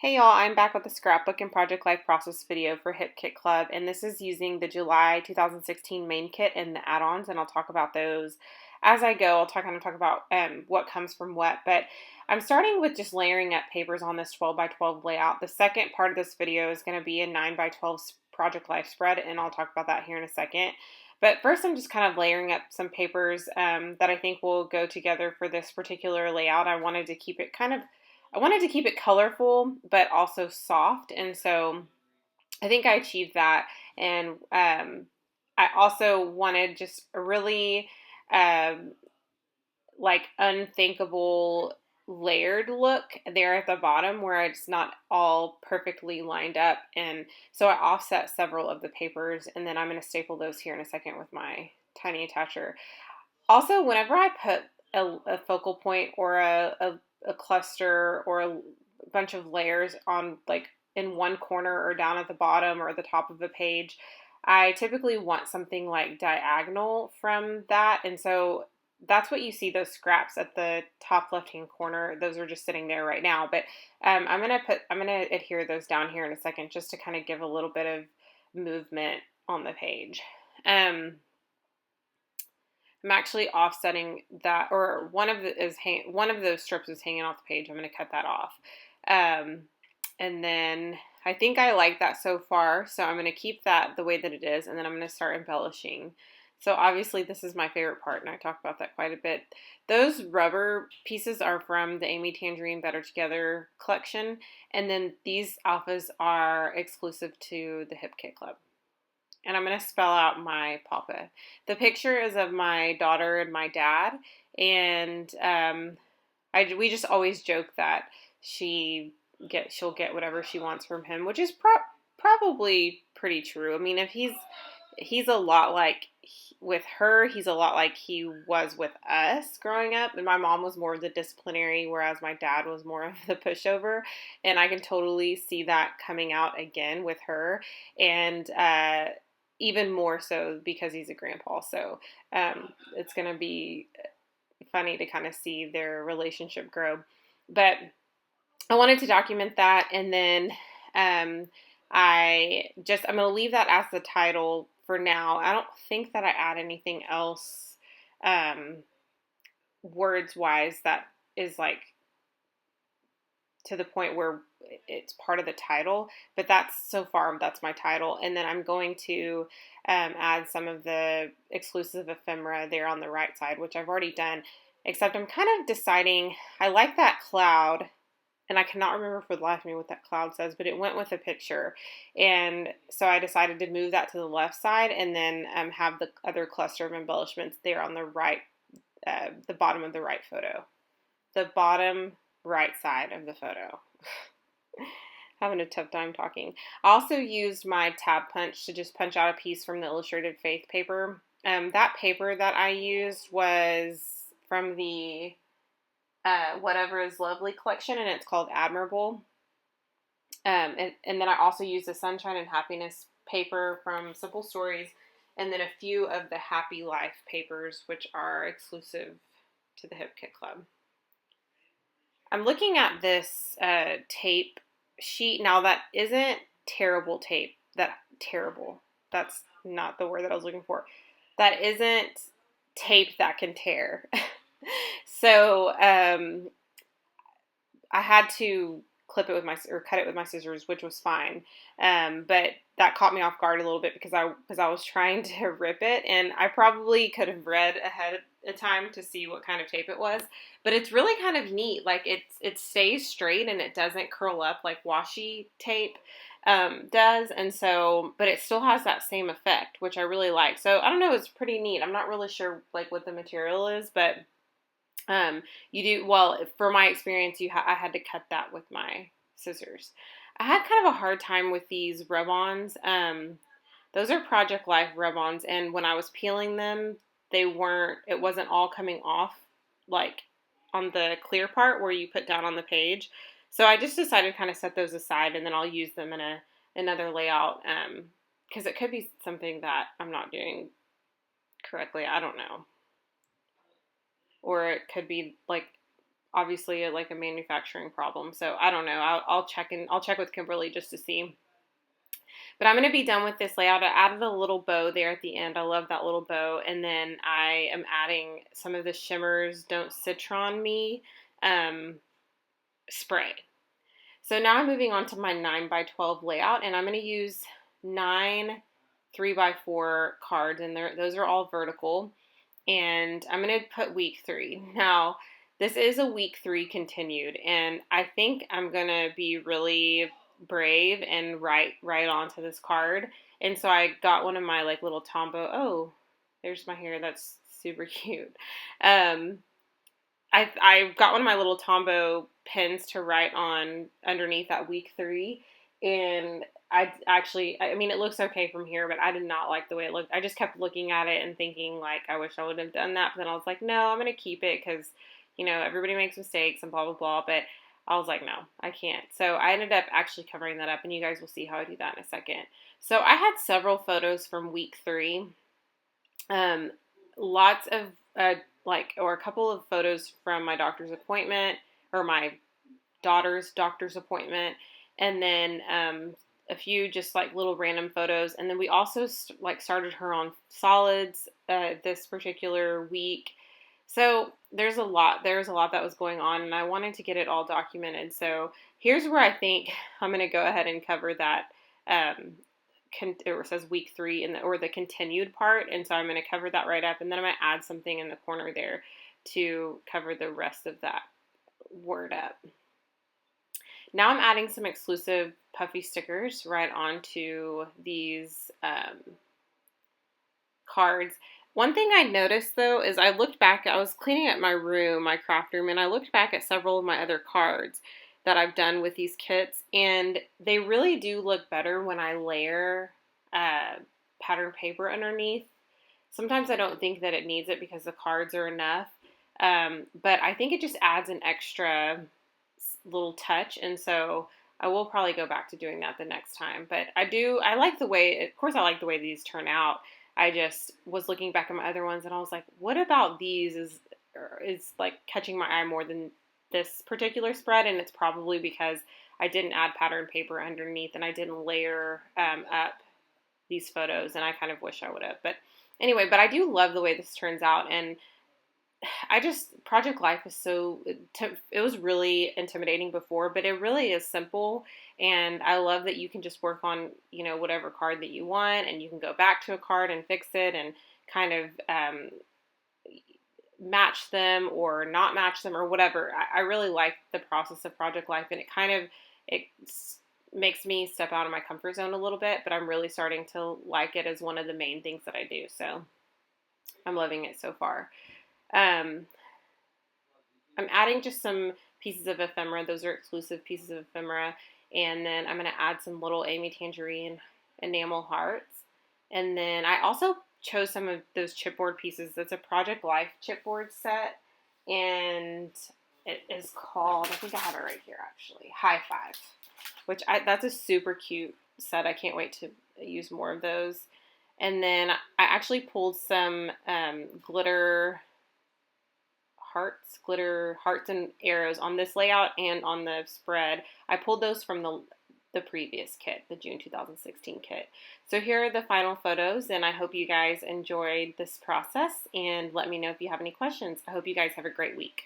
Hey y'all, I'm back with the scrapbook and project life process video for Hip Kit Club, and this is using the July 2016 main kit and the add-ons, and I'll talk about those as I go. I'll kind of talk about what comes from what, but I'm starting with just layering up papers on this 12 by 12 layout. The second part of this video is going to be a 9 by 12 project life spread, and I'll talk about that here in a second. But first, I'm just kind of layering up some papers that I think will go together for this particular layout. I wanted to keep it colorful, but also soft. And so I think I achieved that. And I also wanted just a really like unthinkable layered look there at the bottom where it's not all perfectly lined up. And so I offset several of the papers, and then I'm going to staple those here in a second with my tiny attacher. Also, whenever I put a focal point or a cluster or a bunch of layers on, like, in one corner or down at the bottom or the top of a page, I typically want something like diagonal from that. And so that's what you see, those scraps at the top left hand corner. Those are just sitting there right now. But I'm gonna adhere those down here in a second just to kind of give a little bit of movement on the page. I'm actually offsetting that, or one of those strips is hanging off the page. I'm going to cut that off. And then I think I like that so far, so I'm going to keep that the way that it is, and then I'm going to start embellishing. So obviously this is my favorite part, and I talk about that quite a bit. Those rubber pieces are from the Amy Tangerine Better Together collection, and then these alphas are exclusive to the Hip Kit Club. And I'm going to spell out my papa. The picture is of my daughter and my dad, and we just always joke that she'll get whatever she wants from him, which is probably pretty true. I mean, if he's a lot like with her, he's a lot like he was with us growing up, and my mom was more of the disciplinary, whereas my dad was more of the pushover, and I can totally see that coming out again with her, and even more so because he's a grandpa. So it's going to be funny to kind of see their relationship grow. But I wanted to document that, and then I'm going to leave that as the title for now. I don't think that I add anything else words-wise that is like to the point where it's part of the title, but that's my title. And then I'm going to add some of the exclusive ephemera there on the right side, which I've already done, except I'm kind of deciding, I like that cloud, and I cannot remember for the life of me what that cloud says, but it went with a picture. And so I decided to move that to the left side, and then have the other cluster of embellishments there on the right, the bottom of the right photo. The bottom right side of the photo. Having a tough time talking. I also used my tab punch to just punch out a piece from the Illustrated Faith paper. That paper that I used was from the Whatever is Lovely collection, and it's called Admirable. And then I also used the Sunshine and Happiness paper from Simple Stories, and then a few of the Happy Life papers, which are exclusive to the Hip Kit Club. I'm looking at this tape sheet. Now, that isn't terrible tape. That's not the word that I was looking for. That isn't tape that can tear. So I had to cut it with my scissors, which was fine. But that caught me off guard a little bit because I was trying to rip it, and I probably could have read ahead of time to see what kind of tape it was. But it's really kind of neat. Like it stays straight and it doesn't curl up like washi tape does, and so, but it still has that same effect, which I really like. So I don't know, it's pretty neat. I'm not really sure like what the material is, but you do, well, for my experience, I had to cut that with my scissors. I had kind of a hard time with these rub-ons. Those are Project Life rub-ons, and when I was peeling them, it wasn't all coming off, like, on the clear part where you put down on the page. So I just decided to kind of set those aside, and then I'll use them in another layout, because it could be something that I'm not doing correctly. I don't know. Or it could be like obviously like a manufacturing problem. So I don't know. I'll check with Kimberly just to see. But I'm going to be done with this layout. I added a little bow there at the end. I love that little bow. And then I am adding some of the Shimmers Don't Citron Me spray. So now I'm moving on to my 9x12 layout, and I'm going to use 9 3x4 cards, and those are all vertical. And I'm going to put week 3. Now, this is a week 3 continued, and I think I'm going to be really brave and write right onto this card. And so I got one of my like little Tombow. Oh, there's my hair. That's super cute. I got one of my little Tombow pens to write on underneath that week 3, and I mean, it looks okay from here, but I did not like the way it looked. I just kept looking at it and thinking, like, I wish I would have done that, but then I was like, no, I'm going to keep it because, you know, everybody makes mistakes and blah, blah, blah, but I was like, no, I can't. So I ended up actually covering that up, and you guys will see how I do that in a second. So I had several photos from week 3, lots of, or a couple of photos from my doctor's appointment, or my daughter's doctor's appointment, and then a few just like little random photos. And then we also started her on solids this particular week. So there's a lot that was going on, and I wanted to get it all documented. So here's where I think I'm going to go ahead and cover that. It says week 3 or the continued part, and so I'm going to cover that right up, and then I'm going to add something in the corner there to cover the rest of that word up. Now I'm adding some exclusive puffy stickers right onto these cards. One thing I noticed though is I looked back, I was cleaning up my room, my craft room, and I looked back at several of my other cards that I've done with these kits, and they really do look better when I layer pattern paper underneath. Sometimes I don't think that it needs it because the cards are enough, but I think it just adds an extra little touch, and so I will probably go back to doing that the next time. But I like the way, of course I like the way these turn out. I just was looking back at my other ones, and I was like, what about these is like catching my eye more than this particular spread? And it's probably because I didn't add pattern paper underneath, and I didn't layer up these photos, and I kind of wish I would have. But anyway, but I do love the way this turns out, and Project Life is it was really intimidating before, but it really is simple, and I love that you can just work on, you know, whatever card that you want, and you can go back to a card and fix it and kind of match them or not match them or whatever. I really like the process of Project Life, and it makes me step out of my comfort zone a little bit, but I'm really starting to like it as one of the main things that I do, so I'm loving it so far. I'm adding just some pieces of ephemera. Those are exclusive pieces of ephemera. And then I'm going to add some little Amy Tangerine enamel hearts. And then I also chose some of those chipboard pieces. That's a Project Life chipboard set. And it is called, I think I have it right here actually, High Five. That's a super cute set. I can't wait to use more of those. And then I actually pulled some glitter hearts and arrows on this layout and on the spread. I pulled those from the previous kit, the June 2016 kit. So here are the final photos, and I hope you guys enjoyed this process, and let me know if you have any questions. I hope you guys have a great week.